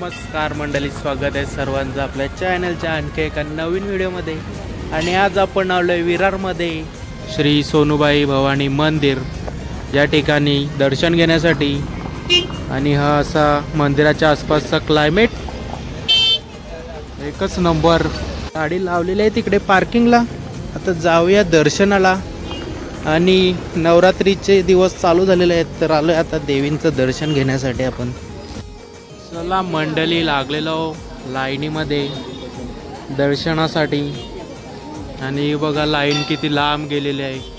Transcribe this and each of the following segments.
नमस्कार मंडळी, स्वागत आहे सर्वांचं आपल्या चॅनलच्या आणखी एका नवीन व्हिडिओमध्ये। आणि आज आपण आलोय विरारमध्ये श्री सोनूबाई भवानी मंदिर या ठिकाणी दर्शन घेण्यासाठी। आणि हा असा मंदिराच्या आसपासचा क्लायमेट एकच नंबर। गाडी लावलेली आहे तिकडे पार्किंगला। आता जाऊया दर्शनाला। आणि नवरात्रीचे दिवस चालू झालेले आहेत तर आलोय आता देवींचं दर्शन घेण्यासाठी आपण। चला मंडळी, लागलेलो लाईनीमध्ये दर्शनासाठी। आणि बघा लाईन किती लांब गेलेली आहे।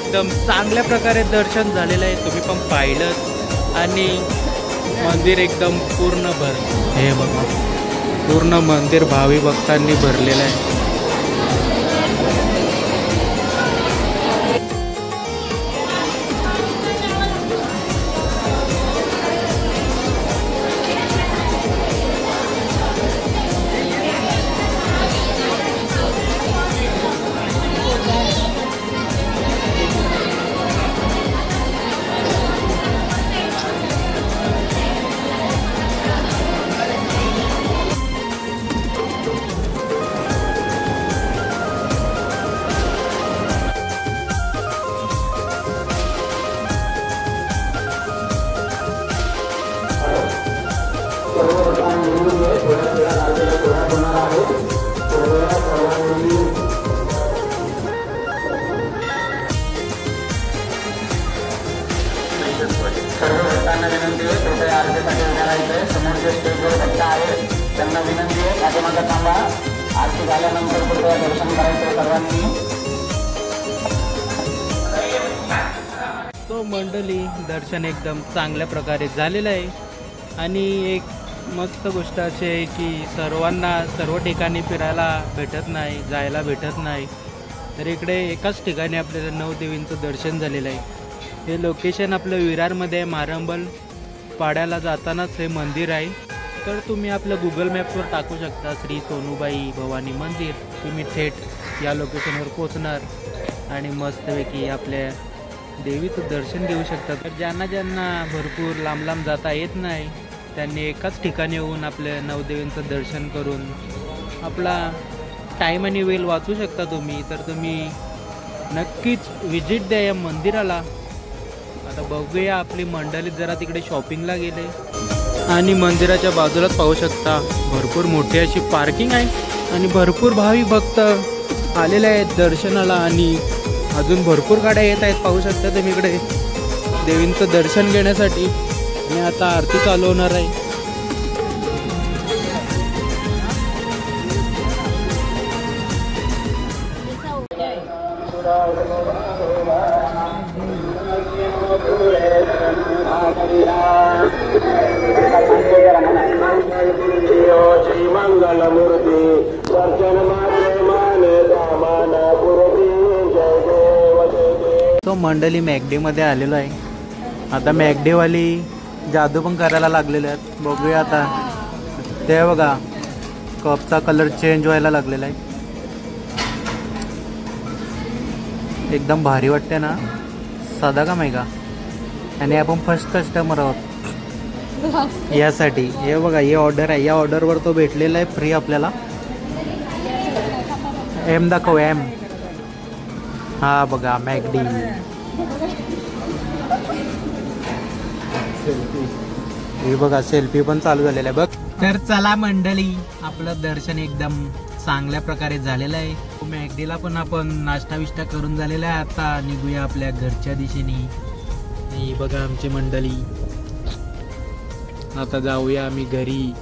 एकदम चांगल्या प्रकारे दर्शन झालेलं आहे, तुम्ही पण पाहिलं। आणि मंदिर एकदम पूर्ण हे बघा, पूर्ण मंदिर भावी भक्तांनी भरलेलं आहे। सर्व भक्तांना विनंती आहे, कृपया आरतीसाठी उभ्या राहायचंय। समोरचे स्टेजवर भक्त आहेत त्यांना विनंती आहे पाठीमागे थांबा। आरती झाल्यानंतर कृपया दर्शन करायचं सर्वांनी। तो मंडळी, दर्शन एकदम चांगल्या प्रकारे झालेलं आहे। आणि एक मस्त गोष्ट अशी आहे की सर्वांना सर्व ठिकाणी फिरायला भेटत नाही, जायला भेटत नाही। तर इकडे एकाच ठिकाणी आपल्याला 9 देवींचं दर्शन झालेलं आहे। हे लोकेशन आपलं विरारमध्ये आहे। मारंबल पाड्याला जातानाच हे मंदिर आहे। तर तुम्ही आपलं गुगल मॅप्सवर टाकू शकता श्री सोनूबाई भवानी मंदिर। तुम्ही थेट या लोकेशनवर पोचणार आणि मस्तपैकी आपल्या देवीचं दर्शन घेऊ शकता। तर ज्यांना भरपूर लांब लांब जाता येत नाही त्यांनी एकाच ठिकाणी येऊन आपल्या 9 देवींचं दर्शन करून आपला टाईम आणि वेळ वाचू शकता तुम्ही। तर तुम्ही नक्कीच विजिट द्या या मंदिराला। आता बघूया, आपली मंडळी जरा तिकडे शॉपिंगला गेले। आणि मंदिराच्या बाजूलाच पाहू शकता भरपूर मोठी अशी पार्किंग आहे आणि भरपूर भावी भक्त आलेले आहेत दर्शनाला। आणि अजून भरपूर गाड्या येत आहेत, पाहू शकता तुम्ही इकडे देवींचं दर्शन घेण्यासाठी आणि आता आरती चालू होणार आहे. तो मंडळी मॅगडीमध्ये आलेलो आहे. आता मॅगडीवाली जादू पण करायला लागलेले आहेत. बघूया आता. ते बघा कपचा कलर चेंज व्हायला लागलेला आहे. एकदम भारी वाटते ना. साधा काम आहे का. आणि आपण फर्स्ट कस्टमर आहोत यासाठी. हे बघा ही ऑर्डर आहे. या ऑर्डरवर तो भेटलेला आहे फ्री आपल्याला. एम दाखव एम. हा बघा मॅगडी. हे बघा सेल्फी पण चालू झालेला आहे बघ. तर चला मंडळी आपलं दर्शन एकदम चांगल्या प्रकारे झालेलं आहे. मॅगडीला पण आपण नाश्ता विष्टा करून झालेला आहे. आता निघूया आपल्या घरच्या दिशेने. ही बघा आमची मंडळी. आता जाऊया आम्ही घरी.